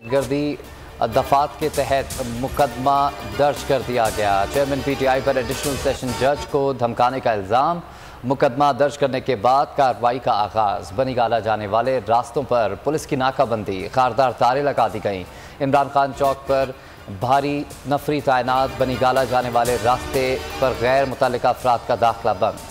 गर्दी दफात के तहत मुकदमा दर्ज कर दिया गया। चेयरमैन PTI पर एडिशनल सेशन जज को धमकाने का इल्ज़ाम। मुकदमा दर्ज करने के बाद कार्रवाई का आगाज़। बनी गाला जाने वाले रास्तों पर पुलिस की नाकाबंदी, खारदार तारे लगा दी गईं। इमरान खान चौक पर भारी नफरी तैनात। बनी गाला जाने वाले रास्ते पर गैर मुतल्लिका अफराद का दाखिला बंद।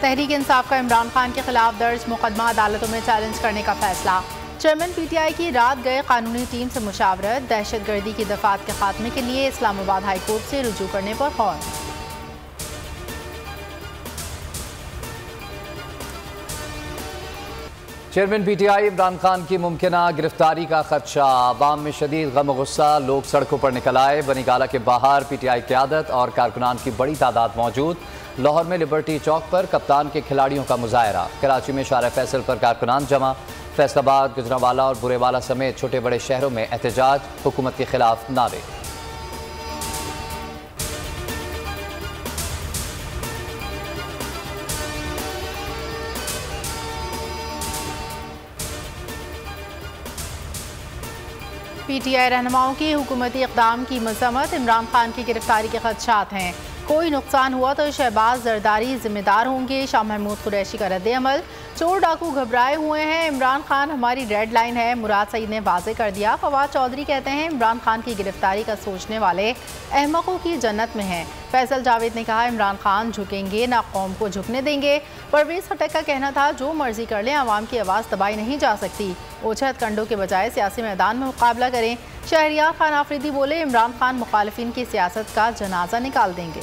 तहरीक इंसाफ का इमरान खान के खिलाफ दर्ज मुकदमा अदालतों में चैलेंज करने का फैसला। चेयरमैन PTI की रात गए कानूनी टीम से मुशावरत। दहशतगर्दी की दफात के खात्मे के लिए इस्लामाबाद हाई कोर्ट से रुजू करने पर गौर। चेयरमैन PTI इमरान खान की मुमकिना गिरफ्तारी का खदशा। आवाम में शदीद गम गुस्सा, लोग सड़कों पर निकल आए। बनी गाला के बाहर PTI क़यादत और कारकुनान की बड़ी तादाद मौजूद। लाहौर में लिबर्टी चौक पर कप्तान के खिलाड़ियों का मुजाहरा। कराची में शारा फैसल पर कारकुनान जमा। फैसलाबाद, गुजरांवाला और बुरेवाला समेत छोटे बड़े शहरों में एहतजाज, हुकूमत के खिलाफ नारे। PTI रहनुमाओं की हुकूमती इक़दाम की मज़म्मत। इमरान खान की गिरफ्तारी के खदशात हैं। कोई नुकसान हुआ तो शहबाज जरदारी जिम्मेदार होंगे। शाह महमूद कुरैशी का रद्द अमल। चोर डाकू घबराए हुए हैं। इमरान खान हमारी रेड लाइन है, मुराद सईद ने वाज़े कर दिया। फवाद चौधरी कहते हैं इमरान खान की गिरफ्तारी का सोचने वाले अहमकों की जन्नत में हैं। फैसल जावेद ने कहा इमरान खान झुकेंगे ना कौम को झुकने देंगे। परवेज़ खटक का कहना था जो मर्जी कर लें, आवाम की आवाज़ दबाई नहीं जा सकती। ओछत कंडों के बजाय सियासी मैदान में मुकाबला करें। शहरियार खान आफरीदी बोले इमरान खान मुखालिफिन की सियासत का जनाजा निकाल देंगे।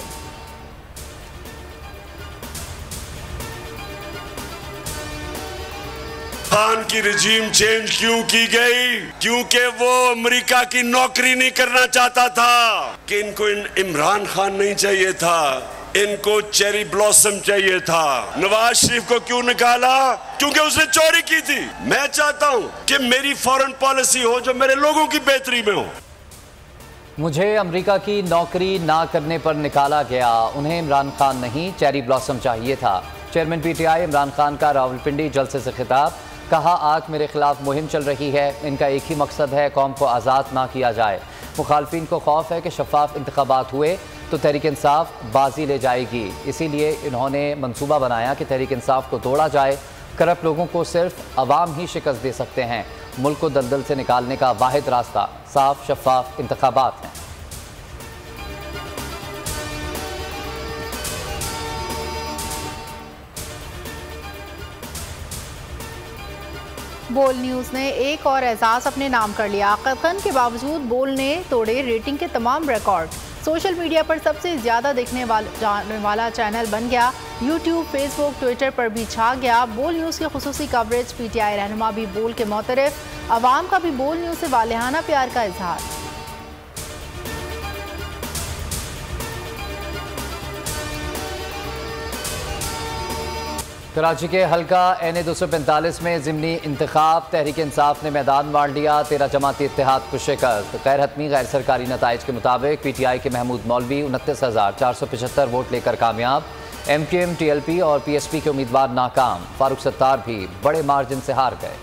खान की रिजीम चेंज क्यों की गई? क्योंकि वो अमेरिका की नौकरी नहीं करना चाहता था। कि इनको इमरान खान नहीं चाहिए था, इनको चेरी ब्लॉसम चाहिए था। नवाज शरीफ को क्यों निकाला? क्योंकि उसने चोरी की थी। मैं चाहता हूं कि मेरी फॉरेन पॉलिसी हो जो मेरे लोगों की बेहतरी में हो। मुझे अमेरिका की नौकरी ना करने पर निकाला गया, उन्हें इमरान खान नहीं चेरी ब्लॉसम चाहिए था। चेयरमैन PTI इमरान खान का रावलपिंडी जलसे से खिताब। कहा आग मेरे खिलाफ मुहिम चल रही है, इनका एक ही मकसद है कौम को आज़ाद ना किया जाए। मुखालफिन को खौफ है कि शफाफ इंतखाबात हुए तो तहरीक इंसाफ बाजी ले जाएगी। इसीलिए इन्होंने मंसूबा बनाया कि तहरीक इंसाफ को तोड़ा जाए। करप्ट लोगों को सिर्फ अवाम ही शिकस्त दे सकते हैं। मुल्क को दलदल से निकालने का वाहिद रास्ता साफ शफाफ इंतखाबात हैं। बोल न्यूज़ ने एक और एजाज़ अपने नाम कर लिया। कतन के बावजूद बोल ने तोड़े रेटिंग के तमाम रिकॉर्ड। सोशल मीडिया पर सबसे ज़्यादा देखने वाला चैनल बन गया। यूट्यूब, फेसबुक, ट्विटर पर भी छा गया। बोल न्यूज़ की खुसूसी कवरेज। PTI रहनुमा भी बोल के मोतरफ। आवाम का भी बोल न्यूज़ से वालिहाना प्यार का इजहार। कराची के हल्का NA 245 में ज़िमनी इंतखाब। तहरीक इंसाफ ने मैदान मार लिया। 13 जमाती इत्तेहाद को शिकस्त। गैर हतमी गैर सरकारी नताइज के मुताबिक PTI के महमूद मौलवी 29,475 वोट लेकर कामयाब। MKM, TLP और PSP के उम्मीदवार नाकाम। फारूक सत्तार भी बड़े मार्जिन से हार गए।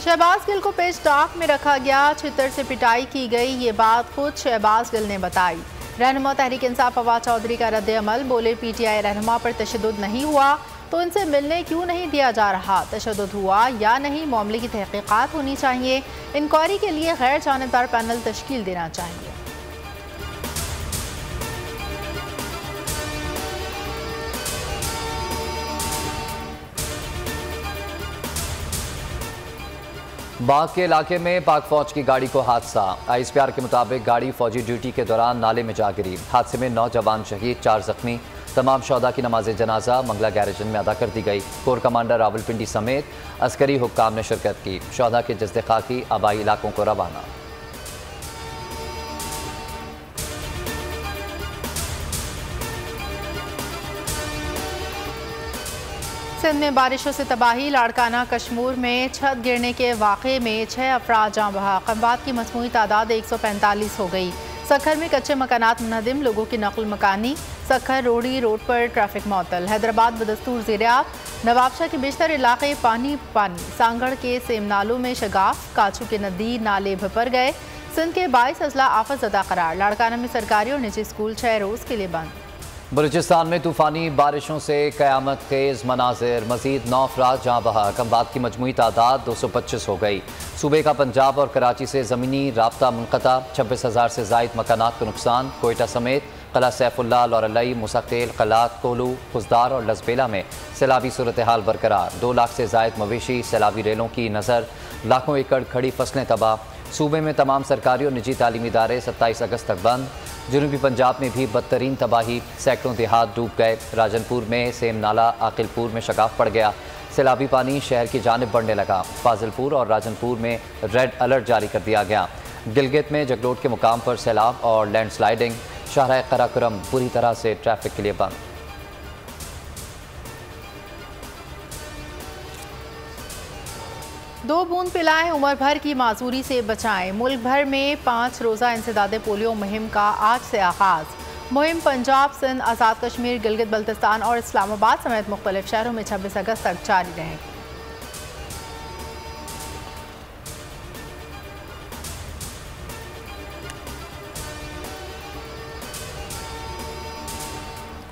शहबाज गिल को पेश डाक में रखा गया। छितर से पिटाई की गई, ये बात खुद शहबाज गिल ने बताई। रहनुमा तहरीक इंसाफ फवाद चौधरी का रद्द अमल। बोले PTI रहनुमा पर तशद्दुद नहीं हुआ तो इनसे मिलने क्यों नहीं दिया जा रहा? तशद्दुद हुआ या नहीं, मामले की तहकीकात होनी चाहिए। इंक्वायरी के लिए गैर जानिबदार पैनल तश्कील देना चाहिए। बाग के इलाके में पाक फौज की गाड़ी को हादसा। ISPR के मुताबिक गाड़ी फौजी ड्यूटी के दौरान नाले में जा गिरी। हादसे में 9 जवान शहीद, 4 जख्मी। तमाम शौदा की नमाज जनाजा मंगला गैरेजन में अदा कर दी गई। कोर कमांडर रावलपिंडी समेत अस्करी हुक्काम ने शिरकत की। शौदा के जज्दे खाकी आबाई इलाकों को रवाना। सिंध में बारिशों से तबाही। लाड़काना कश्मीर में छत गिरने के वाक़े में 6 अफराद जाँ बहक। अमवात की मजमूई तादाद 145 हो गई। सखर में कच्चे मकानात मुनहदिम, लोगों की नकल मकानी। सखर रोडी रोड पर ट्रैफिक मअतल। हैदराबाद बदस्तूर ज़ेर-ए-आब। नवाबशाह के बेशतर इलाके पानी पानी। सांगड़ के सेम नालों में शगाफ। काछू के नदी नाले भर गए। सिंध के 22 अजला आफत ज़दा करार। लाड़काना में सरकारी और निजी स्कूल 6 रोज़ के लिए बंद। बलूचिस्तान में तूफ़ानी बारिशों से क़यामत खेज़ मनाजिर। मज़ीद 9 अफराद जाँ बहक। अमवात की मजमूई तादाद 225 हो गई। सूबे का पंजाब और कराची से ज़मीनी राब्ता मुनक़ता। 26,000 से ज़ायद मकानात को नुकसान। कोयटा समेत कला सैफुल्ला, लौरलई, मुसक्केल, कलात, कोलू, खुजदार और लसबेला में सैलाबी सूरत हाल बरकरार। 2 लाख से ज़ायद मवेशी सैलाबी रेलों की नज़र। लाखों एकड़ खड़ी फसलें तबाह। सूबे में तमाम सरकारी और निजी तालीमी इदारे 27 अगस्त तक बंद। जनूबी पंजाब में भी बदतरीन तबाही। सैकड़ों देहात डूब गए। राजनपुर में सेम नाला आकिलपुर में शगाफ पड़ गया। सैलाबी पानी शहर की जानिब बढ़ने लगा। फाजिलपुर और राजनपुर में रेड अलर्ट जारी कर दिया गया। गिलगित में जगलोट के मुकाम पर सैलाब और लैंडस्लाइडिंग। शाहराह कराकुरम पूरी तरह से ट्रैफिक के लिए बंद। दो बूंद पिलाएं, उम्र भर की माजूरी से बचाएं। मुल्क भर में 5 रोज़ा इंसदादे पोलियो मुहिम का आज से आगाज़। मुहिम पंजाब, सिंध, आज़ाद कश्मीर, गिलगित बल्तिस्तान और इस्लामाबाद समेत मुख्तलिफ शहरों में 26 अगस्त तक जारी रहेगी।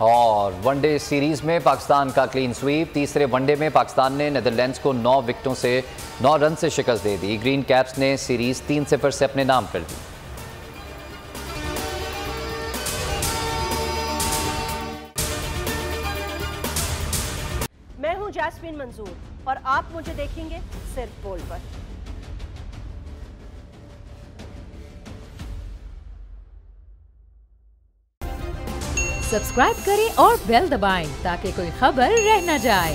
और वनडे सीरीज में पाकिस्तान का क्लीन स्वीप। तीसरे वनडे में पाकिस्तान ने नीदरलैंड्स को 9 रन से शिकस्त दे दी। ग्रीन कैप्स ने सीरीज 3-0 से अपने नाम कर दी। मैं हूं जैस्मीन मंजूर और आप मुझे देखेंगे सिर्फ बोल पर। सब्सक्राइब करें और बेल दबाएं ताकि कोई खबर रह न जाए।